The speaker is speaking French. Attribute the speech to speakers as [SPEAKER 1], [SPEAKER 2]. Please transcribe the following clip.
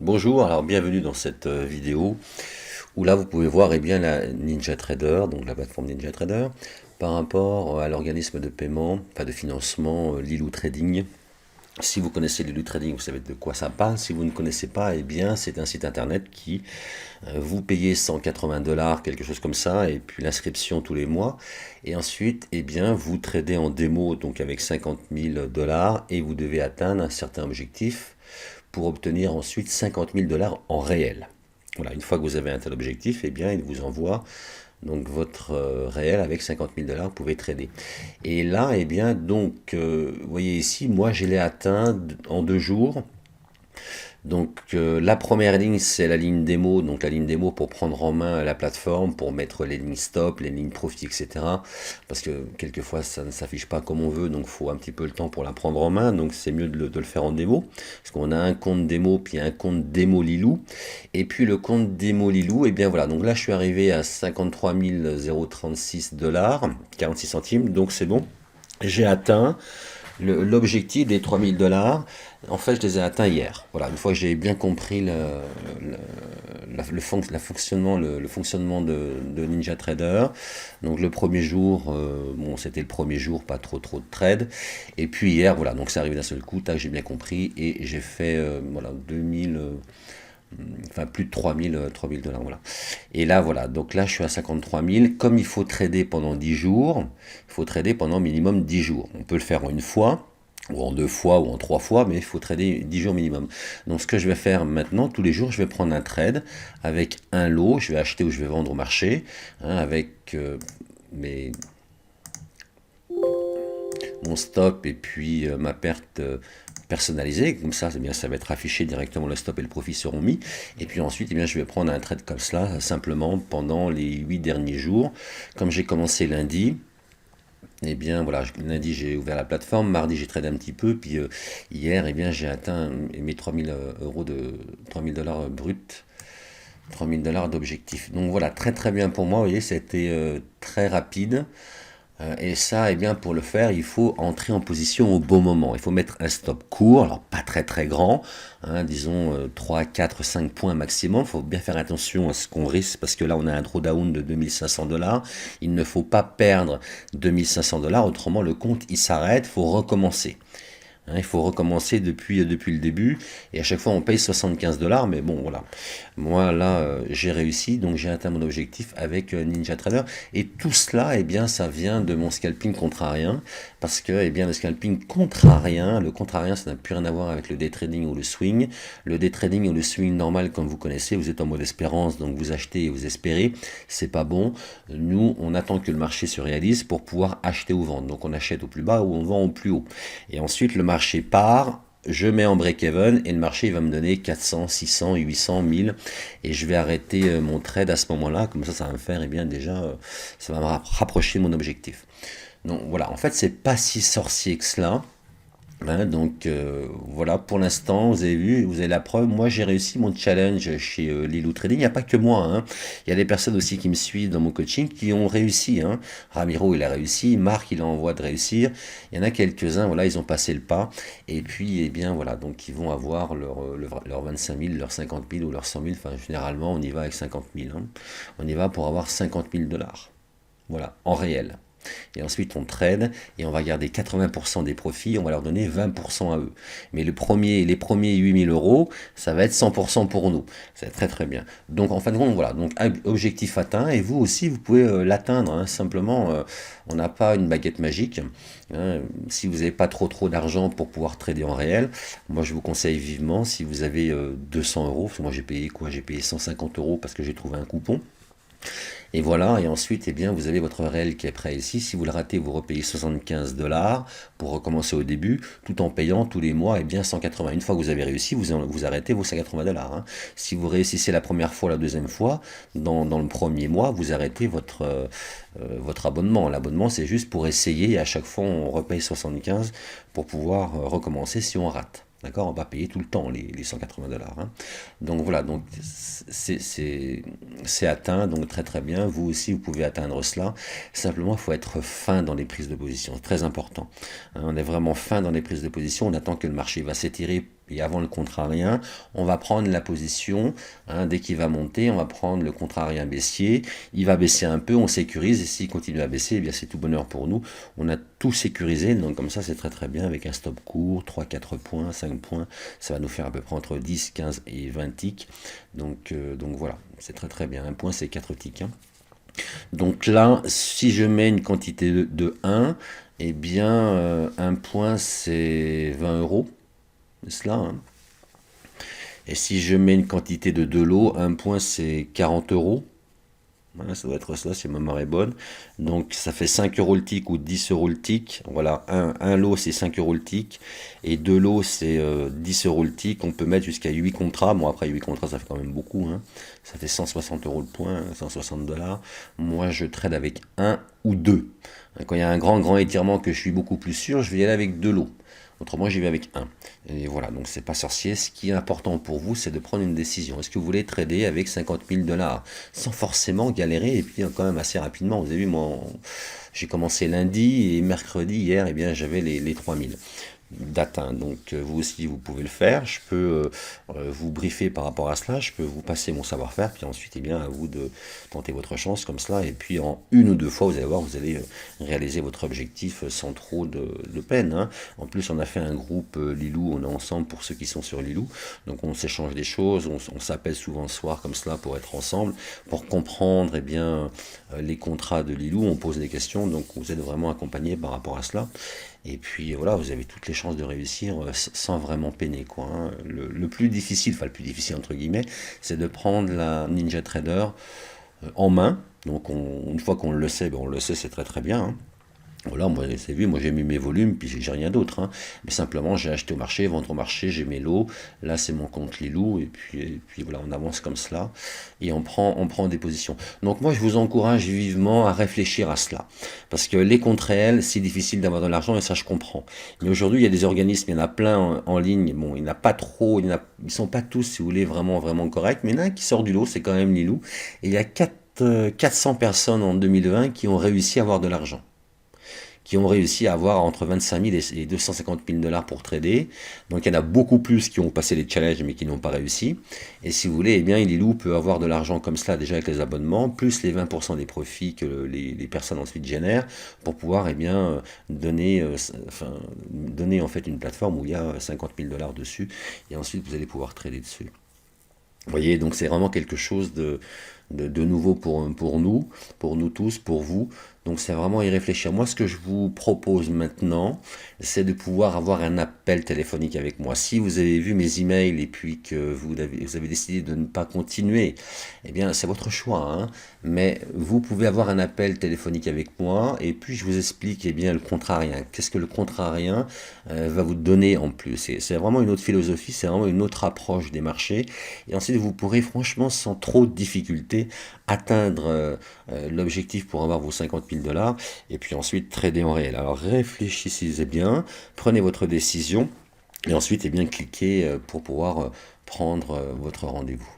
[SPEAKER 1] Bonjour, alors bienvenue dans cette vidéo où là vous pouvez voir la NinjaTrader, donc la plateforme NinjaTrader, par rapport à l'organisme de paiement, pas de financement Lilou Trading. Si vous connaissez Lilou Trading, vous savez de quoi ça parle. Si vous ne connaissez pas, c'est un site internet qui vous payez 180 dollars, quelque chose comme ça, et puis l'inscription tous les mois. Et ensuite, vous tradez en démo, donc avec 50 000 dollars, et vous devez atteindre un certain objectif pour obtenir ensuite 50 000 dollars en réel. Voilà, une fois que vous avez un tel objectif, il vous envoie donc votre réel avec 50 000 dollars, vous pouvez trader. Et là, vous voyez ici, moi je l'ai atteint en 2 jours. Donc la première ligne, c'est la ligne démo, donc la ligne démo pour prendre en main la plateforme, pour mettre les lignes stop, les lignes profit, etc. Parce que quelquefois ça ne s'affiche pas comme on veut, donc il faut un petit peu le temps pour la prendre en main, donc c'est mieux de le faire en démo. Parce qu'on a un compte démo, puis un compte démo Lilou. Et puis le compte démo Lilou, donc là je suis arrivé à 53 036 dollars, 46 centimes, donc c'est bon. J'ai atteint l'objectif des 3000 dollars. En fait, je les ai atteints hier. Voilà, une fois que j'ai bien compris le fonctionnement de NinjaTrader. Donc le premier jour, c'était le premier jour, pas trop de trade. Et puis hier, voilà, donc c'est arrivé d'un seul coup, tac, j'ai bien compris et j'ai fait 2000, enfin plus de 3000 dollars, voilà. Et là, voilà, donc là, je suis à 53 000. Comme il faut trader pendant 10 jours, il faut trader pendant minimum 10 jours. On peut le faire en une fois, ou en 2 fois, ou en 3 fois, mais il faut trader 10 jours minimum. Donc ce que je vais faire maintenant, tous les jours, je vais prendre un trade avec un lot, je vais acheter ou je vais vendre au marché, avec mes mon stop et puis ma perte personnalisée, comme ça, ça va être affiché directement, le stop et le profit seront mis. Et puis ensuite, je vais prendre un trade comme cela, simplement pendant les 8 derniers jours. Comme j'ai commencé lundi, voilà, lundi j'ai ouvert la plateforme, mardi j'ai tradé un petit peu, puis hier, j'ai atteint mes 3000 euros de 3000 dollars bruts. 3000 dollars d'objectif. Donc voilà, très très bien pour moi, vous voyez, c'était très rapide. Et ça, pour le faire, il faut entrer en position au bon moment. Il faut mettre un stop court, alors pas très très grand, disons 3, 4, 5 points maximum. Il faut bien faire attention à ce qu'on risque, parce que là, on a un drawdown de 2500 dollars. Il ne faut pas perdre 2500 dollars, autrement le compte, il s'arrête, il faut recommencer. Il faut recommencer depuis le début et à chaque fois on paye 75 dollars, mais bon voilà. Moi là j'ai réussi, donc j'ai atteint mon objectif avec NinjaTrader et tout cela ça vient de mon scalping contrarien parce que le scalping contrarien, le contrarien ça n'a plus rien à voir avec le day trading ou le swing. Le day trading ou le swing normal comme vous connaissez, vous êtes en mode espérance, donc vous achetez et vous espérez, c'est pas bon. Nous on attend que le marché se réalise pour pouvoir acheter ou vendre, donc on achète au plus bas ou on vend au plus haut. Et ensuite le marché part, je mets en break-even et le marché va me donner 400, 600, 800, 1000 et je vais arrêter mon trade à ce moment-là, comme ça va me faire ça va me rapprocher de mon objectif. Donc voilà, en fait c'est pas si sorcier que cela. Voilà, pour l'instant, vous avez vu, vous avez la preuve. Moi, j'ai réussi mon challenge chez Lilou Trading. Il n'y a pas que moi, hein. Il y a des personnes aussi qui me suivent dans mon coaching qui ont réussi, hein. Ramiro, il a réussi. Marc, il est en voie de réussir. Il y en a quelques-uns, voilà, ils ont passé le pas. Et puis, voilà, donc ils vont avoir leur 25 000, leur 50 000 ou leur 100 000. Enfin, généralement, on y va avec 50 000, hein. On y va pour avoir 50 000 dollars. Voilà, en réel. Et ensuite, on trade et on va garder 80% des profits, on va leur donner 20% à eux. Mais les premiers 8000 euros, ça va être 100% pour nous. C'est très très bien. Donc en fin de compte, voilà, donc objectif atteint et vous aussi, vous pouvez l'atteindre. Hein. Simplement, on n'a pas une baguette magique. Hein. Si vous n'avez pas trop d'argent pour pouvoir trader en réel, moi je vous conseille vivement, si vous avez 200 euros, parce que moi j'ai payé quoi? J'ai payé 150 euros parce que j'ai trouvé un coupon. Et voilà, et ensuite, vous avez votre réel qui est prêt ici. Si vous le ratez, vous repayez 75 dollars pour recommencer au début, tout en payant tous les mois 180. Une fois que vous avez réussi, vous arrêtez vos 180 dollars. Hein. Si vous réussissez la première fois, la deuxième fois, dans le premier mois, vous arrêtez votre abonnement. L'abonnement, c'est juste pour essayer et à chaque fois, on repaye 75 pour pouvoir recommencer si on rate. D'accord, on va payer tout le temps les 180 dollars. Hein. Donc voilà, donc c'est atteint, donc très très bien. Vous aussi, vous pouvez atteindre cela. Simplement, il faut être fin dans les prises de position. C'est très important. Hein, on est vraiment fin dans les prises de position. On attend que le marché va s'étirer Et avant le contrarien, on va prendre la position, hein, dès qu'il va monter, on va prendre le contrarien baissier, il va baisser un peu, on sécurise, et s'il continue à baisser, eh bien c'est tout bonheur pour nous. On a tout sécurisé, donc comme ça c'est très très bien, avec un stop court, 3, 4 points, 5 points, ça va nous faire à peu près entre 10, 15 et 20 ticks. Donc voilà, c'est très très bien. Un point c'est 4 ticks, hein. Donc là, si je mets une quantité de 1, eh bien un point c'est 20 euros, c'est cela, hein. Et si je mets une quantité de 2 lots, un point c'est 40 euros. Voilà, ça doit être ça si ma mémoire est bonne. Donc ça fait 5 euros le tick ou 10 euros le tick. Voilà, un lot c'est 5 euros le tick. Et deux lots c'est 10 euros le tick. On peut mettre jusqu'à 8 contrats. Bon, après 8 contrats ça fait quand même beaucoup, hein. Ça fait 160 euros le point, 160 dollars. Moi je trade avec un ou deux. Quand il y a un grand étirement que je suis beaucoup plus sûr, je vais y aller avec deux lots. Autrement, j'y vais avec un. Et voilà, donc c'est pas sorcier. Ce qui est important pour vous, c'est de prendre une décision. Est-ce que vous voulez trader avec 50 000 dollars sans forcément galérer et puis quand même assez rapidement? Vous avez vu, moi, j'ai commencé lundi et mercredi, hier, eh bien, j'avais les 3 000 d'atteint. Donc vous aussi vous pouvez le faire. Je peux vous briefer par rapport à cela, je peux vous passer mon savoir-faire, puis ensuite eh bien à vous de tenter votre chance comme cela, et puis en une ou deux fois vous allez voir, vous allez réaliser votre objectif sans trop de peine, hein. En plus on a fait un groupe Lilou, on est ensemble pour ceux qui sont sur Lilou, donc on s'échange des choses, on s'appelle souvent le soir comme cela pour être ensemble, pour comprendre eh bien les contrats de Lilou, on pose des questions, donc vous êtes vraiment accompagné par rapport à cela. Et puis voilà, vous avez toutes les chances de réussir sans vraiment peiner, quoi, hein. Le plus difficile, enfin le plus difficile entre guillemets, c'est de prendre la Ninja Trader en main. Donc une fois qu'on le sait, ben, on le sait, c'est très très bien, hein. Voilà, moi, c'est vu, moi j'ai mis mes volumes, puis j'ai rien d'autre, hein. Mais simplement, j'ai acheté au marché, vendre au marché, j'ai mes lots. Là, c'est mon compte Lilou, et puis voilà, on avance comme cela, et on prend des positions. Donc moi, je vous encourage vivement à réfléchir à cela. Parce que les comptes réels, c'est difficile d'avoir de l'argent, et ça, je comprends. Mais aujourd'hui, il y a des organismes, il y en a plein en ligne. Bon, il n'y en a pas trop, ils sont pas tous, si vous voulez, vraiment, vraiment corrects. Mais il y en a un qui sort du lot, c'est quand même Lilou. Et il y a 400 personnes en 2020 qui ont réussi à avoir de l'argent, qui ont réussi à avoir entre 25 000 et 250 000 dollars pour trader. Donc il y en a beaucoup plus qui ont passé les challenges mais qui n'ont pas réussi. Et si vous voulez, eh bien, Lilou peut avoir de l'argent comme cela déjà avec les abonnements, plus les 20% des profits que les personnes ensuite génèrent pour pouvoir eh bien, donner en fait une plateforme où il y a 50 000 dollars dessus et ensuite vous allez pouvoir trader dessus. Vous voyez, donc c'est vraiment quelque chose de nouveau pour nous tous, pour vous. Donc c'est vraiment y réfléchir. Moi, ce que je vous propose maintenant, c'est de pouvoir avoir un appel téléphonique avec moi. Si vous avez vu mes emails et puis que vous avez décidé de ne pas continuer, eh bien c'est votre choix, hein. Mais vous pouvez avoir un appel téléphonique avec moi et puis je vous explique eh bien le contrarien. Qu'est-ce que le contrarien va vous donner en plus? C'est vraiment une autre philosophie, c'est vraiment une autre approche des marchés. Et ensuite, vous pourrez franchement, sans trop de difficultés, atteindre l'objectif pour avoir vos 50 000 dollars et puis ensuite trader en réel. Alors réfléchissez bien, prenez votre décision et ensuite eh bien, cliquez pour pouvoir prendre votre rendez-vous.